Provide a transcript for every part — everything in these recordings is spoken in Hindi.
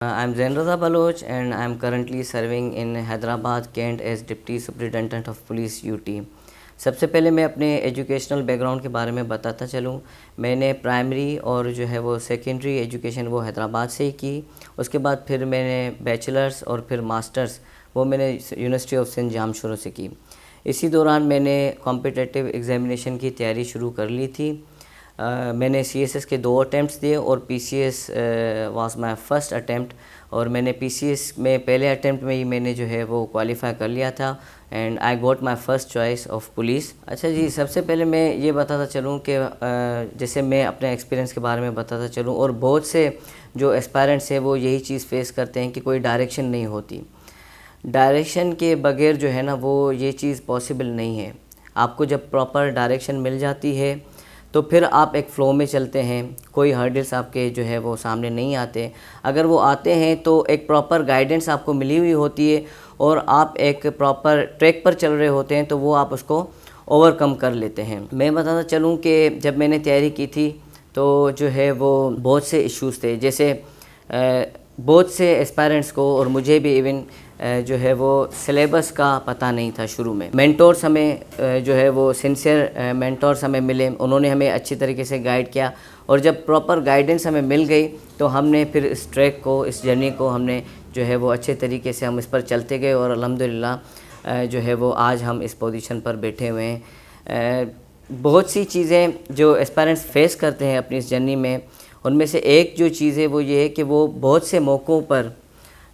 I'm Zain Raza Baloch and I'm currently serving in Hyderabad, Kent as Deputy Superintendent of Police UT। सबसे पहले मैं अपने एजुकेशनल बैकग्राउंड के बारे में बताता चलूँ। मैंने प्राइमरी और जो है वो सेकेंडरी एजुकेशन वो हैदराबाद से ही की। उसके बाद फिर मैंने बैचलर्स और फिर मास्टर्स वो मैंने यूनिवर्सिटी ऑफ सेंट जामशोरो से की। इसी दौरान मैंने कॉम्पिटिटिव एग्ज़ामिनेशन की तैयारी शुरू कर ली थी। मैंने CSS के 2 अटैम्प्ट्स दिए और PCS was my first attempt, और मैंने PCS में पहले अटैम्प्ट में ही मैंने जो है वो क्वालिफाई कर लिया था and I got my first choice of police. अच्छा जी, सबसे पहले मैं ये बताता चलूँ कि जैसे मैं अपने एक्सपीरियंस के बारे में बताता चलूँ, और बहुत से जो एस्पायरेंट्स हैं वो यही चीज़ फेस करते हैं कि कोई डायरेक्शन नहीं होती। डायरेक्शन के बगैर जो है ना वो ये चीज़ पॉसिबल नहीं है। आपको जब प्रॉपर डायरेक्शन मिल जाती है तो फिर आप एक फ़्लो में चलते हैं, कोई हर्डल्स आपके जो है वो सामने नहीं आते। अगर वो आते हैं तो एक प्रॉपर गाइडेंस आपको मिली हुई होती है और आप एक प्रॉपर ट्रैक पर चल रहे होते हैं, तो वो आप उसको ओवरकम कर लेते हैं। मैं बताता चलूँ कि जब मैंने तैयारी की थी तो जो है वो बहुत से इश्यूज़ थे, जैसे बहुत से एस्पायरेंट्स को और मुझे भी इवन जो है वो सिलेबस का पता नहीं था शुरू में। मेंटोर्स हमें जो है वो सिंसियर मेंटोर्स हमें मिले, उन्होंने हमें अच्छी तरीके से गाइड किया, और जब प्रॉपर गाइडेंस हमें मिल गई तो हमने फिर इस ट्रैक को, इस जर्नी को हमने जो है वो अच्छे तरीके से हम इस पर चलते गए, और अल्हम्दुलिल्लाह जो है वो आज हम इस पोजीशन पर बैठे हुए हैं। बहुत सी चीज़ें जो एस्पायरेंट्स फेस करते हैं अपनी इस जर्नी में, उनमें से एक जो चीज़ है वो ये है कि वो बहुत से मौक़ों पर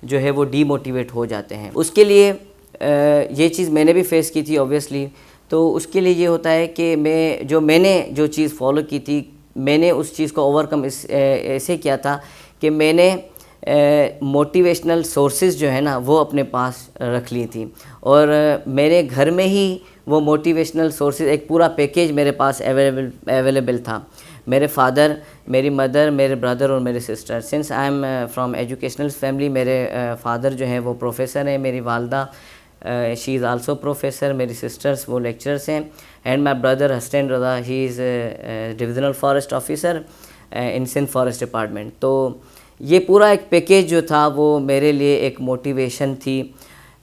जो है वो डीमोटिवेट हो जाते हैं। उसके लिए ये चीज़ मैंने भी फेस की थी ऑब्वियसली। तो उसके लिए ये होता है कि मैंने जो चीज़ फॉलो की थी, मैंने उस चीज़ को ओवरकम ऐसे किया था कि मैंने मोटिवेशनल सोर्सेज जो है ना वो अपने पास रख ली थी, और मेरे घर में ही वो मोटिवेशनल सोर्सेज एक पूरा पैकेज मेरे पास अवेलेबल था। मेरे फादर, मेरी मदर, मेरे ब्रदर और मेरे sister, since I am from educational family, मेरे फादर जो हैं वो प्रोफेसर हैं, मेरी वालदा शी इज़ आल्सो प्रोफेसर, मेरी सिस्टर्स वो लेक्चरर्स हैं, and my brother Hasan Raza he is divisional forest officer in Sindh forest department. तो ये पूरा एक पैकेज जो था वो मेरे लिए एक मोटिवेशन थी।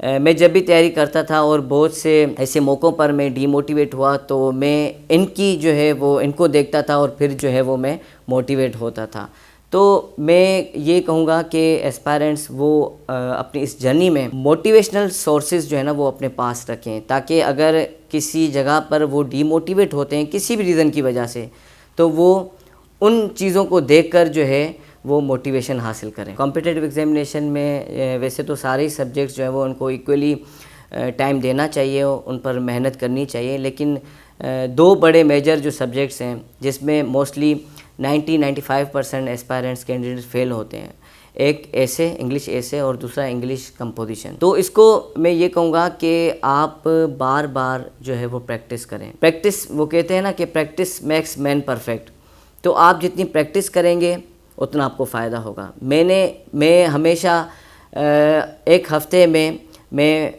मैं जब भी तैयारी करता था और बहुत से ऐसे मौक़ों पर मैं डीमोटिवेट हुआ तो मैं इनकी जो है वो इनको देखता था और फिर जो है वो मैं मोटिवेट होता था। तो मैं ये कहूँगा कि एस्पायरेंट्स वो अपनी इस जर्नी में मोटिवेशनल सोर्सेज जो है ना वो अपने पास रखें, ताकि अगर किसी जगह पर वो डीमोटिवेट होते हैं किसी भी रीज़न की वजह से, तो वो उन चीज़ों को देखकर जो है वो मोटिवेशन हासिल करें। कॉम्पिटिटिव एग्ज़ामिनेशन में वैसे तो सारे ही सब्जेक्ट्स जो है वो उनको इक्वली टाइम देना चाहिए, उन पर मेहनत करनी चाहिए, लेकिन 2 बड़े मेजर जो सब्जेक्ट्स हैं जिसमें मोस्टली 90-95% एस्पायरेंट्स कैंडिडेट्स फेल होते हैं, एक ऐसे इंग्लिश ऐसे और दूसरा इंग्लिश कंपोजिशन। तो इसको मैं ये कहूँगा कि आप बार बार जो है वो प्रैक्टिस करें। प्रैक्टिस, वो कहते हैं ना कि प्रैक्टिस मेक्स मैन परफेक्ट। तो आप जितनी प्रैक्टिस करेंगे उतना आपको फ़ायदा होगा। मैं हमेशा एक हफ़्ते में मैं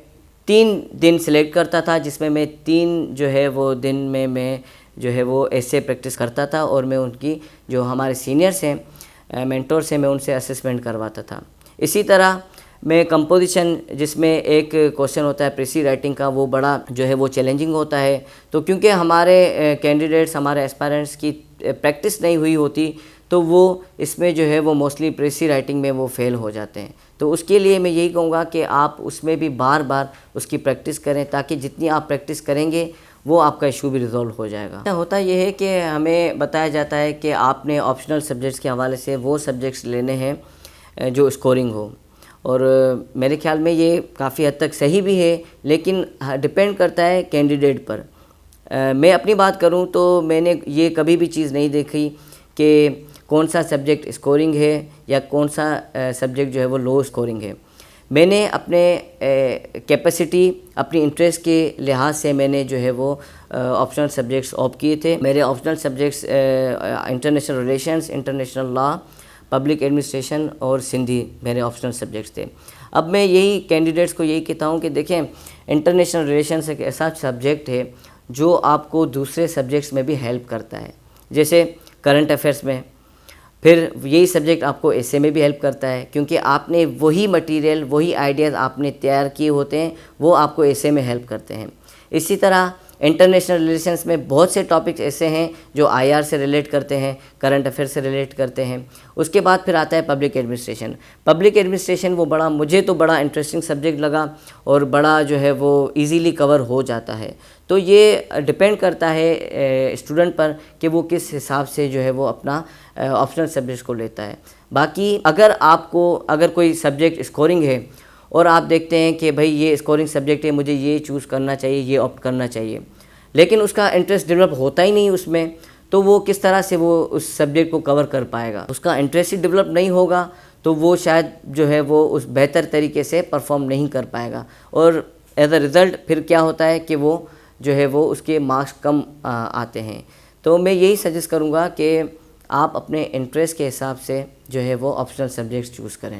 3 दिन सिलेक्ट करता था, जिसमें मैं 3 जो है वो दिन में मैं जो है वो ऐसे प्रैक्टिस करता था, और मैं उनकी जो हमारे सीनियर्स हैं, मेंटोर्स हैं, मैं उनसे असेसमेंट करवाता था। इसी तरह मैं कंपोजिशन, जिसमें एक क्वेश्चन होता है प्रेसी राइटिंग का, वो बड़ा जो है वो चैलेंजिंग होता है। तो क्योंकि हमारे कैंडिडेट्स, हमारे एस्पायरेंट्स की प्रैक्टिस नहीं हुई होती, तो वो इसमें जो है वो मोस्टली प्रेसी राइटिंग में वो फेल हो जाते हैं। तो उसके लिए मैं यही कहूँगा कि आप उसमें भी बार बार उसकी प्रैक्टिस करें, ताकि जितनी आप प्रैक्टिस करेंगे वो आपका इशू भी रिजॉल्व हो जाएगा। होता यह है कि हमें बताया जाता है कि आपने ऑप्शनल सब्जेक्ट्स के हवाले से वो सब्जेक्ट्स लेने हैं जो स्कोरिंग हो, और मेरे ख्याल में ये काफ़ी हद तक सही भी है, लेकिन डिपेंड करता है कैंडिडेट पर। मैं अपनी बात करूँ तो मैंने ये कभी भी चीज़ नहीं देखी कि कौन सा सब्जेक्ट स्कोरिंग है या कौन सा सब्जेक्ट जो है वो लो स्कोरिंग है। मैंने अपने कैपेसिटी, अपनी इंटरेस्ट के लिहाज से मैंने जो है वो ऑप्शनल सब्जेक्ट्स ऑप्ट किए थे। मेरे optional subjects international relations, international law, public administration और सिंधी मेरे ऑप्शनल सब्जेक्ट्स थे। अब मैं यही कैंडिडेट्स को यही कहता हूँ कि देखें, इंटरनेशनल रिलेशंस एक ऐसा सब्जेक्ट है जो आपको दूसरे सब्जेक्ट्स में भी हेल्प करता है। जैसे करंट अफेयर्स में फिर यही सब्जेक्ट आपको एसे में भी हेल्प करता है, क्योंकि आपने वही मटेरियल, वही आइडियाज़ आपने तैयार किए होते हैं, वो आपको एसे में हेल्प करते हैं। इसी तरह इंटरनेशनल रिलेशंस में बहुत से टॉपिक्स ऐसे हैं जो आईआर से रिलेट करते हैं, करंट अफेयर से रिलेट करते हैं। उसके बाद फिर आता है पब्लिक एडमिनिस्ट्रेशन। पब्लिक एडमिनिस्ट्रेशन वो मुझे तो बड़ा इंटरेस्टिंग सब्जेक्ट लगा और बड़ा जो है वो इजीली कवर हो जाता है। तो ये डिपेंड करता है स्टूडेंट पर कि वो किस हिसाब से जो है वो अपना ऑप्शनल सब्जेक्ट को लेता है। बाकी अगर कोई सब्जेक्ट स्कोरिंग है और आप देखते हैं कि भाई ये स्कोरिंग सब्जेक्ट है, मुझे ये चूज़ करना चाहिए, ये ऑप्ट करना चाहिए, लेकिन उसका इंटरेस्ट डेवलप होता ही नहीं उसमें, तो वो किस तरह से वो उस सब्जेक्ट को कवर कर पाएगा? उसका इंटरेस्ट ही डेवलप नहीं होगा तो वो शायद जो है वो उस बेहतर तरीके से परफॉर्म नहीं कर पाएगा, और एज अ रिज़ल्ट फिर क्या होता है कि वो जो है वो उसके मार्क्स कम आते हैं। तो मैं यही सजेस्ट करूँगा कि आप अपने इंटरेस्ट के हिसाब से जो है वो ऑप्शनल सब्जेक्ट्स चूज़ करें।